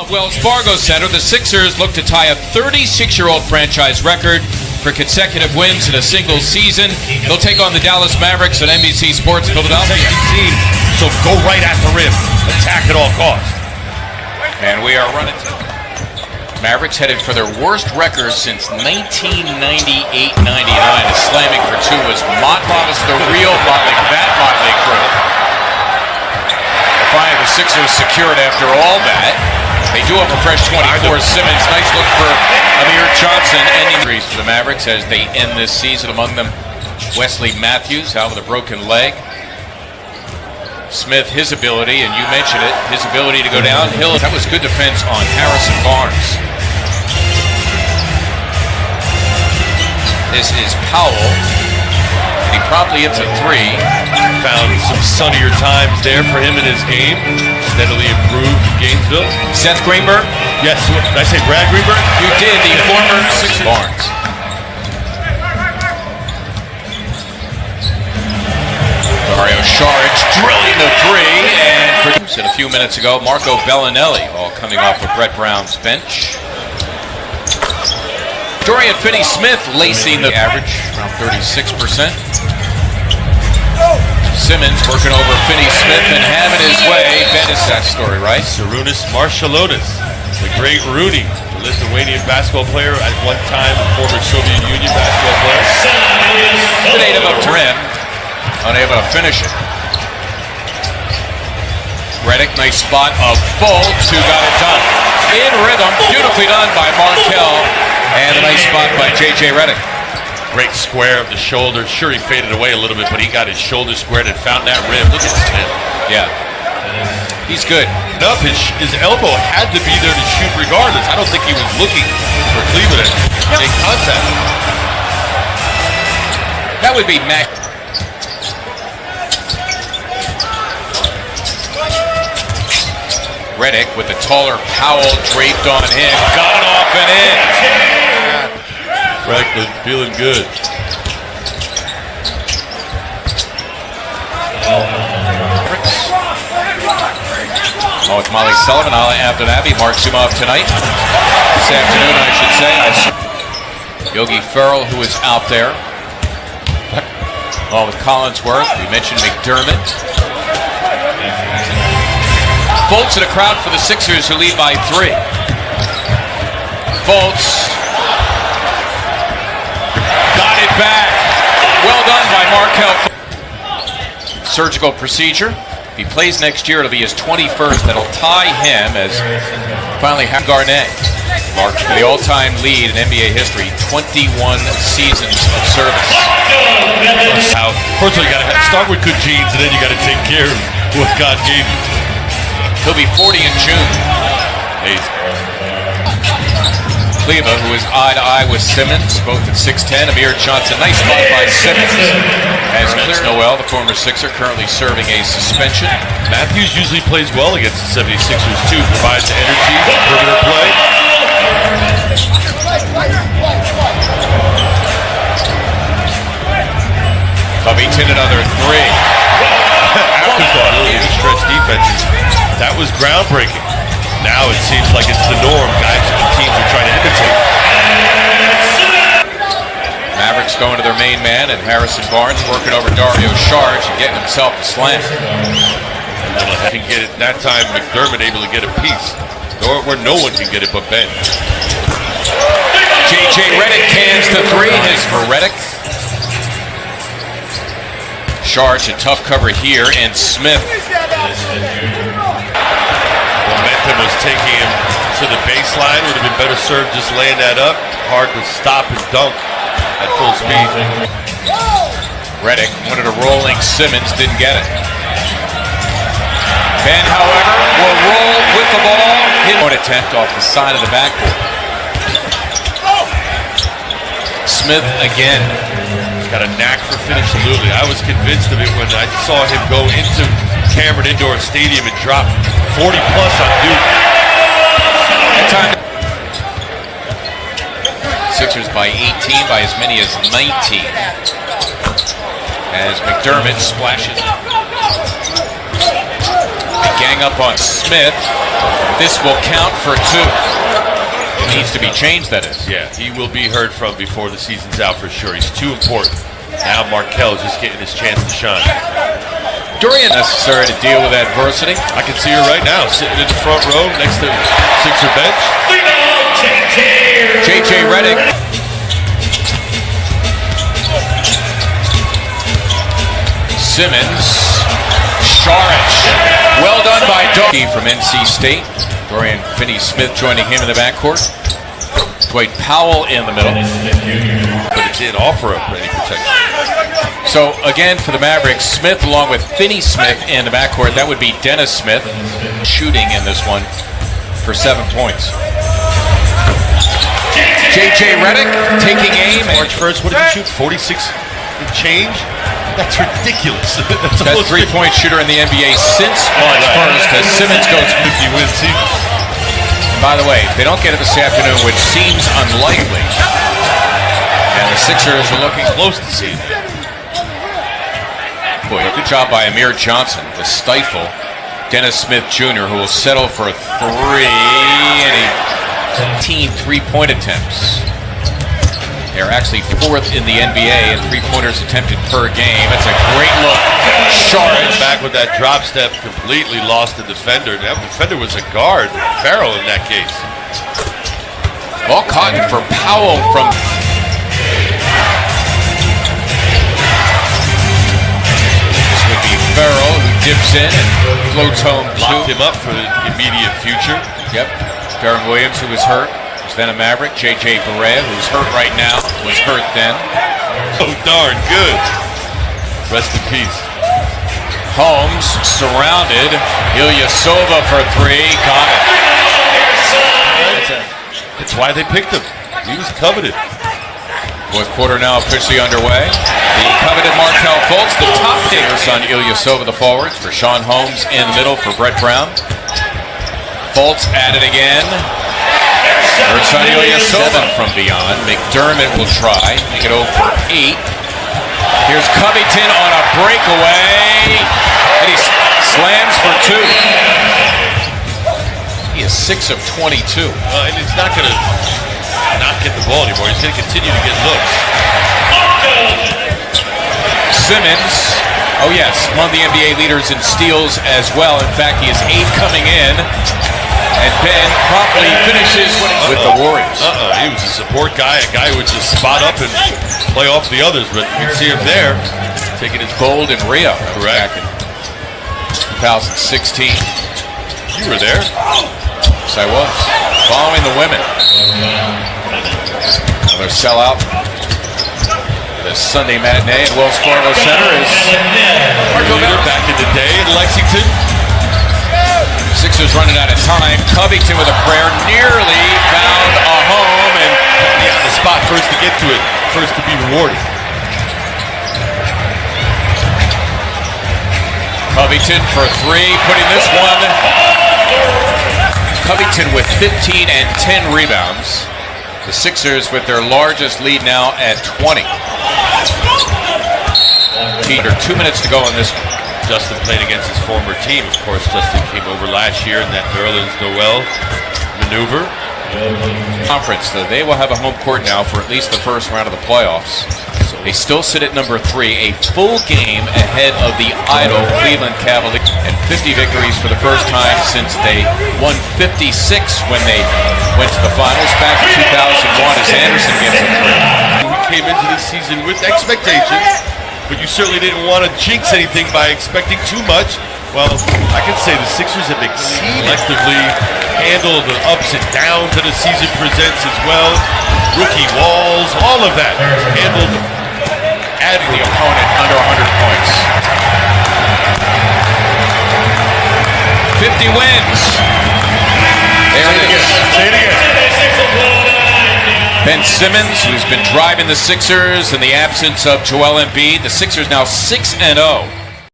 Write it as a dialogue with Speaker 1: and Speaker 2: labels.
Speaker 1: Wells Fargo Center, the Sixers look to tie a 36-year-old franchise record for consecutive wins in a single season. They'll take on the Dallas Mavericks on NBC Sports Philadelphia.
Speaker 2: Team, so go right at the rim, attack at all costs.
Speaker 1: And we are running. Mavericks headed for their worst record since 1998-99. As slamming for two was Motley, the real Motley, that Motley crew. Finally, the Sixers secured after all that. They do have a fresh 24. Simmons, nice look for Amir Johnson. Ending injuries for the Mavericks as they end this season. Among them, Wesley Matthews out with a broken leg. Smith, his ability, and you mentioned it, his ability to go downhill. That was good defense on Harrison Barnes. This is Powell. He promptly hits a three.
Speaker 2: Found some sunnier times there for him in his game. Steadily improved Gainesville.
Speaker 1: Seth Greenberg?
Speaker 2: Yes, did I say Brad Greenberg?
Speaker 1: You did, the former Sixers. Barnes. Dario Saric drilling the three, and a few minutes ago, Marco Bellinelli, all coming off of Brett Brown's bench. Dorian Finney-Smith lacing the average, around 36%. Simmons working over Finney-Smith and having his way. Ben is that story, right?
Speaker 2: Sarunas Maršalonis, the great Rooney, the Lithuanian basketball player, at one time a former Soviet Union basketball player.
Speaker 1: The native of Rim, unable to finish it. Redick, nice spot of Fultz, who got it done. In rhythm, beautifully done by Markelle, and a nice spot by J.J. Redick.
Speaker 2: Great square of the shoulder. Sure, he faded away a little bit, but he got his shoulder squared and found that rim. Look at Smith.
Speaker 1: Yeah. He's good.
Speaker 2: No, his elbow had to be there to shoot regardless. I don't think he was looking for Cleveland to make contact.
Speaker 1: That would be Mac. Redick with the taller Powell draped on him. Got it off and in.
Speaker 2: Franklin feeling good.
Speaker 1: Oh, with Molly Sullivan, I'll after Abbey, Mark Zumov tonight. This afternoon, I should say. Yogi Ferrell, who is out there. Along with Collinsworth. We mentioned McDermott. Fultz in a crowd for the Sixers, who lead by 3. Fultz. Got it back. Well done by Markelle. Surgical procedure. If he plays next year, it'll be his 21st. That'll tie him as finally Garnett marks for the all-time lead in NBA history. 21 seasons of service.
Speaker 2: First of all, you got to start with good genes, and then you got to take care of what God gave you.
Speaker 1: He'll be 40 in June. Cleva, who is eye-to-eye with Simmons, both at 6'10". Amir Johnson, nice spot by Simmons. As clear Noel, the former Sixer, currently serving a suspension.
Speaker 2: Matthews usually plays well against the 76ers, too. Provides the energy, perimeter play.
Speaker 1: Covington, another 3.
Speaker 2: Afterthought, really, the stretch defenses. That was groundbreaking. Now it seems like it's the norm. Guys and teams are trying to imitate.
Speaker 1: Mavericks going to their main man, and Harrison Barnes working over Dario Saric and getting himself a slam.
Speaker 2: Can get it that time. McDermott able to get a piece, where no one can get it but Ben.
Speaker 1: J.J. Redick cans to 3. His for Redick. Saric a tough cover here, and Smith.
Speaker 2: Momentum was taking him to the baseline. Would have been better served just laying that up. Hard to stop and dunk at full speed.
Speaker 1: Redick wanted a rolling Simmons, didn't get it. Ben, however, will roll with the ball. Hit attempt off the side of the backboard. Smith again.
Speaker 2: He's got a knack for finish, absolutely. I was convinced of it when I saw him go into Cameron Indoor Stadium and drop 40 plus on Duke.
Speaker 1: That time. Sixers by 18, by as many as 19. As McDermott splashes. gang up on Smith. This will count for 2. It needs to be changed, that is.
Speaker 2: Yeah, he will be heard from before the season's out for sure. He's too important. Now Markel's just getting his chance to shine.
Speaker 1: Dorian necessary to deal with adversity.
Speaker 2: I can see her right now, sitting in the front row next to Sixer bench.
Speaker 1: J.J. Redick. Simmons. Sharich. Well done by Dorian from NC State. Dorian Finney-Smith joining him in the backcourt. Dwight Powell in the middle.
Speaker 2: But it did offer up any protection.
Speaker 1: So again for the Mavericks, Smith along with Finney-Smith in the backcourt. That would be Dennis Smith shooting in this one for 7 points. J.J. Redick taking aim.
Speaker 2: March 1st, what did he shoot? 46 and change? That's ridiculous.
Speaker 1: Best three-point shooter in the NBA since March 1st as Simmons goes
Speaker 2: 50 win season.
Speaker 1: By the way, if they don't get it this afternoon, which seems unlikely, and the Sixers are looking
Speaker 2: close to seeing it.
Speaker 1: Boy, good job by Amir Johnson to stifle Dennis Smith Jr., who will settle for 3 and 18 three-point attempts. They're actually 4th in the NBA in three-pointers attempted per game. That's a great look. Sharich
Speaker 2: back with that drop step, completely lost the defender. That defender was a guard, Farrell in that case.
Speaker 1: Ball caught for Powell from... This would be Farrell, who dips in and floats home.
Speaker 2: Locked him up for the immediate future.
Speaker 1: Yep. Darren Williams, who was hurt. Then a Maverick, J.J. Barea, who's hurt right now, was hurt then.
Speaker 2: Oh, darn good. Rest in peace.
Speaker 1: Holmes surrounded. Ilyasova for 3. Got it.
Speaker 2: That's why they picked him. He was coveted.
Speaker 1: Fourth quarter now officially underway. The coveted Markel Fultz, the top hitters on Ilyasova, the forwards, for Sean Holmes in the middle for Brett Brown. Fultz at it again. Hurts on Ilyasova from beyond. McDermott will try. Make it 0 for 8. Here's Covington on a breakaway. And he slams for 2. He is 6 of 22.
Speaker 2: And he's not going to not get the ball anymore. He's going to continue to get looks.
Speaker 1: Simmons. Oh yes, among the NBA leaders in steals as well. In fact, he is 8 coming in. And Ben promptly finishes with the Warriors.
Speaker 2: He was a support guy, a guy who would just spot up and play off the others. But you can see him there, taking his
Speaker 1: Gold in Rio.
Speaker 2: Correct.
Speaker 1: Back in 2016.
Speaker 2: You were there.
Speaker 1: Yes, I was. Following the women. Another sellout. The Sunday matinee at Wells Fargo Center is
Speaker 2: Marco back in the day in Lexington.
Speaker 1: Sixers running out of time. Covington with a prayer, nearly found a home, and
Speaker 2: the spot first to get to it, first to be rewarded.
Speaker 1: Covington for 3, putting this one. Covington with 15 and 10 rebounds. The Sixers with their largest lead now at 20. Under 2 minutes to go in this one.
Speaker 2: Justin playing against his former team. Of course, Justin came over last year in that Nerlens-Noel maneuver.
Speaker 1: Conference, though, they will have a home court now for at least the first round of the playoffs. They still sit at number 3, a full game ahead of the idle Cleveland Cavaliers, and 50 victories for the first time since they won 56 when they went to the finals back in 2001 as Anderson gets a 3.
Speaker 2: We came into this season with expectations, but you certainly didn't want to jinx anything by expecting too much. Well, I can say the Sixers have collectively handled the ups and downs that the season presents as well. Rookie walls, all of that handled
Speaker 1: adding the opponent under 100 points. 50 wins. There it is.
Speaker 2: Say it again.
Speaker 1: Ben Simmons, who's been driving the Sixers in the absence of Joel Embiid. The Sixers now 6-0.